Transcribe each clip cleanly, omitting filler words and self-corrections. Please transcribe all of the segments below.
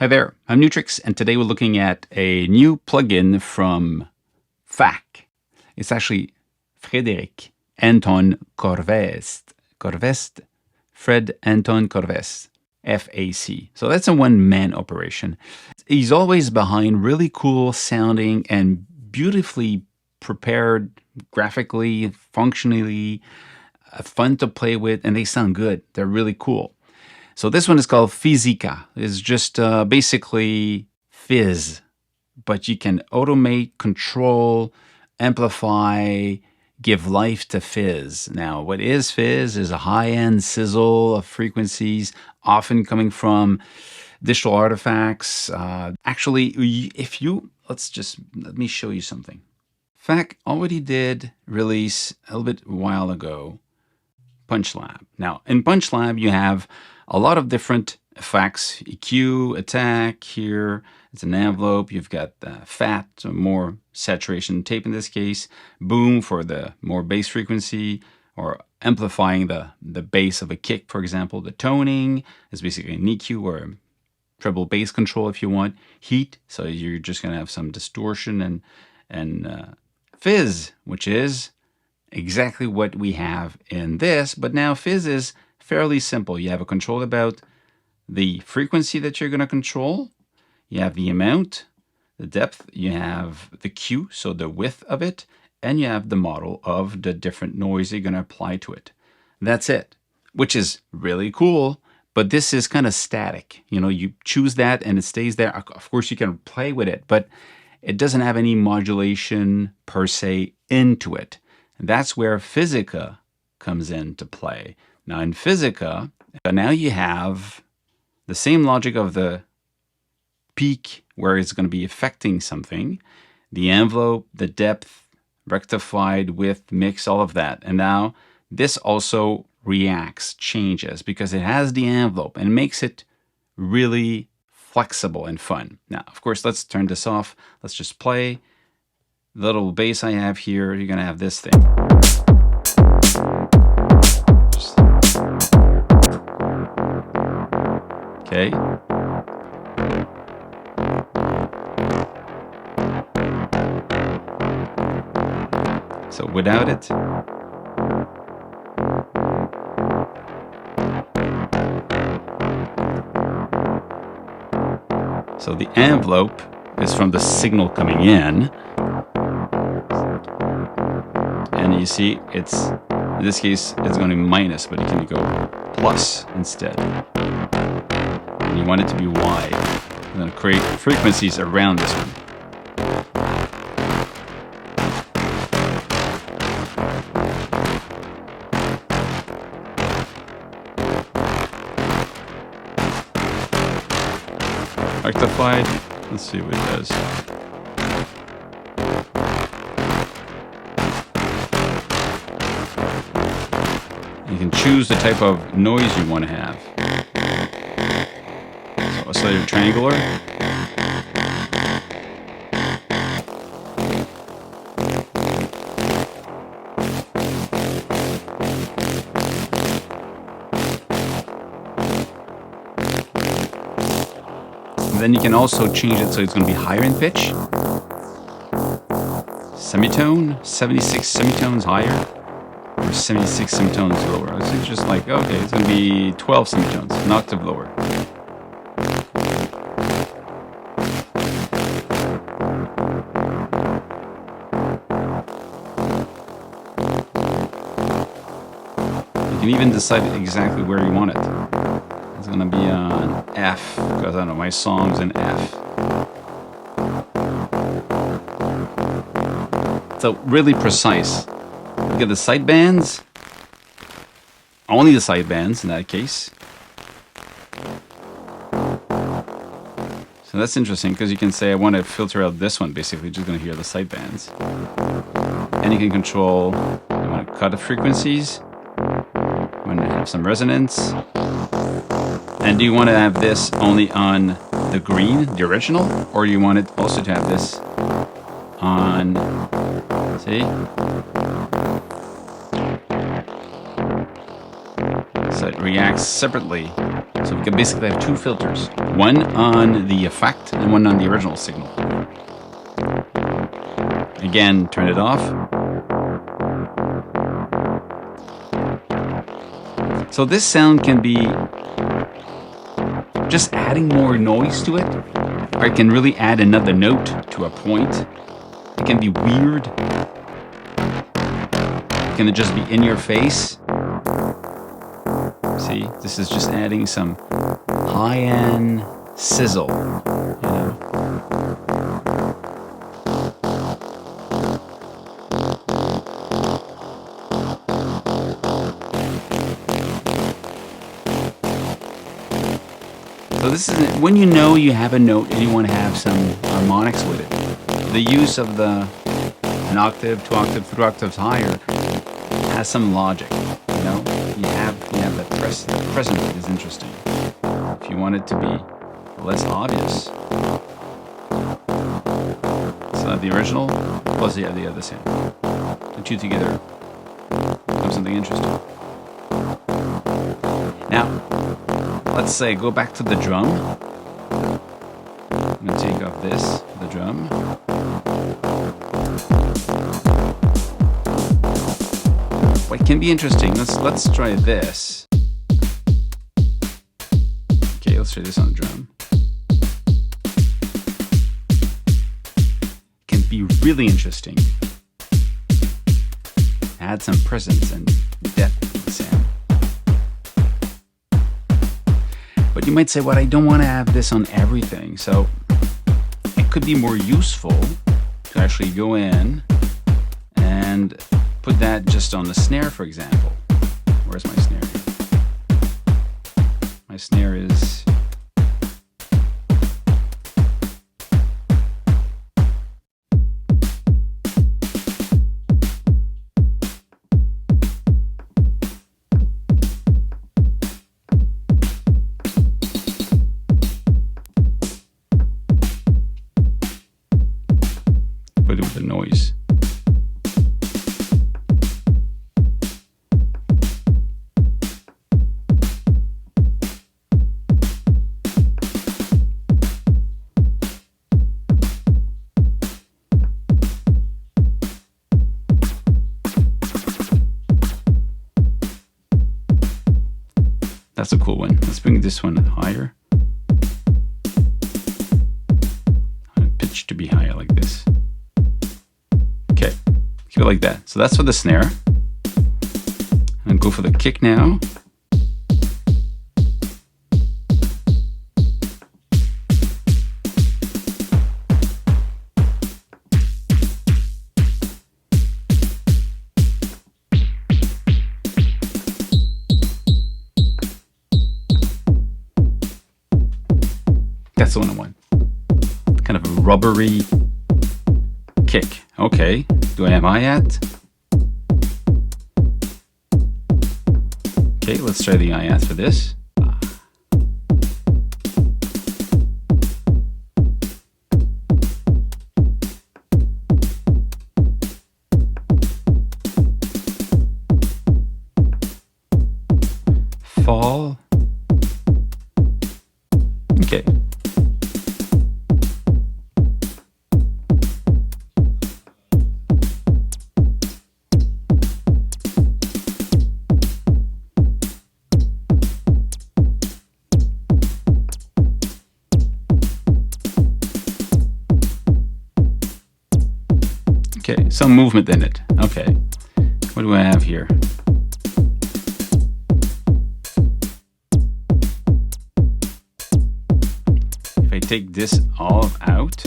Hi there, I'm Nu-Trix, and today we're looking at a new plugin from FAC. It's actually Frédéric Anton Corvest. Fred Anton Corvest. FAC. So that's a one-man operation. He's always behind really cool sounding and beautifully prepared graphically, functionally, fun to play with, and they sound good. They're really cool. So this one is called Fizzica. It's just basically Fizz, but you can automate, control, amplify, give life to Fizz. Now, what is Fizz is a high-end sizzle of frequencies, often coming from digital artifacts. Actually, if you, let me show you something. FAC already did release a little bit while ago Punch Lab. Now, in Punch Lab, you have a lot of different effects, EQ, attack here, it's an envelope, you've got fat, more saturation tape in this case, boom for the more bass frequency, or amplifying the bass of a kick, for example. The toning is basically an EQ or a treble bass control if you want. Heat, so you're just going to have some distortion, and Fizz, which is exactly what we have in this, but now Fizz is fairly simple. You have a control about the frequency that you're going to control. You have the amount, the depth, you have the Q, so the width of it, and you have the model of the different noise you're going to apply to it. That's it, which is really cool, but this is kind of static. You know, you choose that and it stays there. Of course, you can play with it, but it doesn't have any modulation per se into it. And that's where Fizzica comes into play. Now in Fizzica, now you have the same logic of the peak where it's going to be affecting something, the envelope, the depth, rectified, width, mix, all of that. And now this also reacts, changes, because it has the envelope and makes it really flexible and fun. Now, of course, let's turn this off. Let's just play. The little bass I have here, you're going to have this thing. Okay. So without it, so the envelope is from the signal coming in, and you see it's, in this case, it's going to be minus, but you can go plus instead. And you want it to be wide. I'm going to create frequencies around this one. Rectified. Let's see what it does. You can choose the type of noise you want to have. So oscillator triangular. Then you can also change it so it's going to be higher in pitch. Semitone, 76 semitones higher, or 76 semitones lower. It's just like, okay, it's going to be 12 semitones, an octave lower. You can even decide exactly where you want it. It's going to be on F, because I don't know, my song's in F. So really precise. Look at the sidebands. Only the sidebands in that case. So that's interesting, because you can say I want to filter out this one, basically just going to hear the sidebands. And you can control, you want to cut the frequencies, you want to have some resonance. And do you want to have this only on the green, the original, or you want it also to have this on, see? So it reacts separately So we can basically have two filters, one on the effect and one on the original signal. Again, turn it off. So this sound can be just adding more noise to it, or it can really add another note to a point. It can be weird. It can just be in your face. See, this is just adding some high-end sizzle, you know. So this is when you know you have a note and you want to have some harmonics with it. The use of an octave, 2 octaves, 3 octaves higher has some logic. You know, you have that present is interesting. If you want it to be less obvious, so the original plus the other sound. The two together becomes something interesting. Now, let's say go back to the drum. I'm going to take off the drum. What can be interesting, let's try this. Okay, let's try this on the drum. Can be really interesting. Add some presence and depth to the sound. But you might say, well, I don't want to have this on everything. So it could be more useful to actually go in and put that just on the snare, for example. Where's my snare? My snare is... Put it with the noise. That's a cool one. Let's bring this one higher. Pitch to be higher like this. Okay, keep it like that. So that's for the snare. And go for the kick now. That's the one I want. Kind of a rubbery kick. Okay, do I have hi-hat? Okay, let's try the hi-hat for this. Fall. Okay. Okay, some movement in it. Okay, what do I have here? If I take this all out,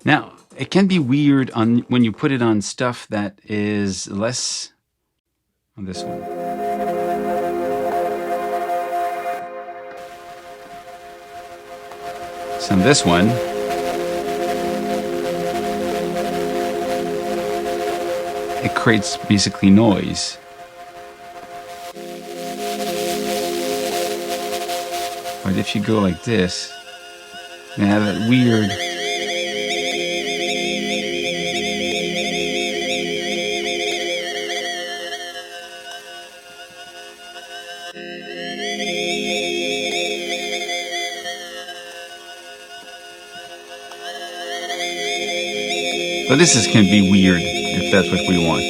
now it can be weird on when you put it on stuff that is less on this one. So on this one, it creates basically noise. But if you go like this, you have that weird But this can be weird if that's what we want.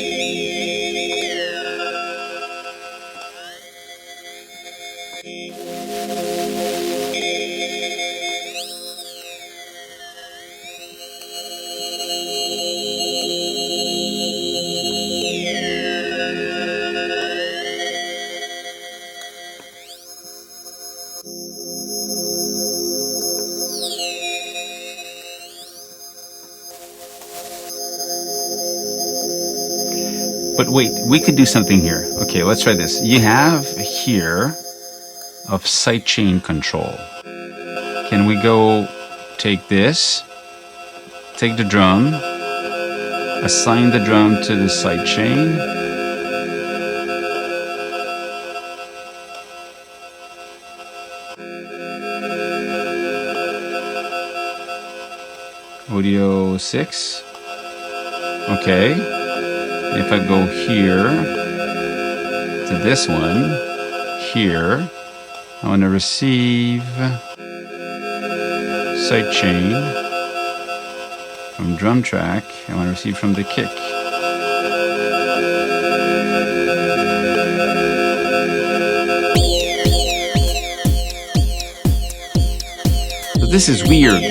But wait, we could do something here. Okay, let's try this. You have here of sidechain control. Can we go take this, take the drum, assign the drum to the sidechain, audio 6, okay. If I go here to this one, here, I want to receive sidechain from drum track. I want to receive from the kick. So this is weird.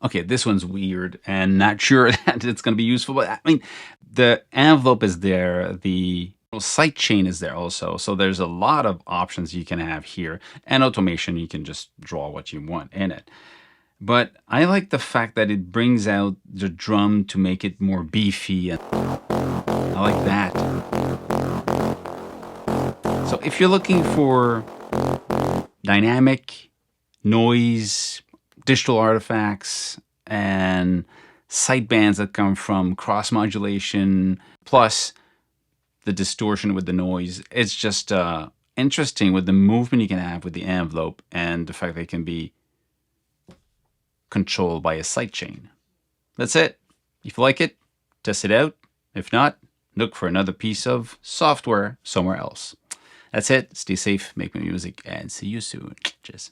Okay, this one's weird and not sure that it's going to be useful, but I mean, the envelope is there, the sidechain is there also, so there's a lot of options you can have here, and automation, you can just draw what you want in it. But I like the fact that it brings out the drum to make it more beefy, and I like that. So if you're looking for dynamic, noise, digital artifacts, and sidebands that come from cross modulation, plus the distortion with the noise, it's just interesting with the movement you can have with the envelope and the fact that it can be controlled by a sidechain. That's it. If you like it, test it out. If not, look for another piece of software somewhere else. That's it. Stay safe, make music, and see you soon. Cheers.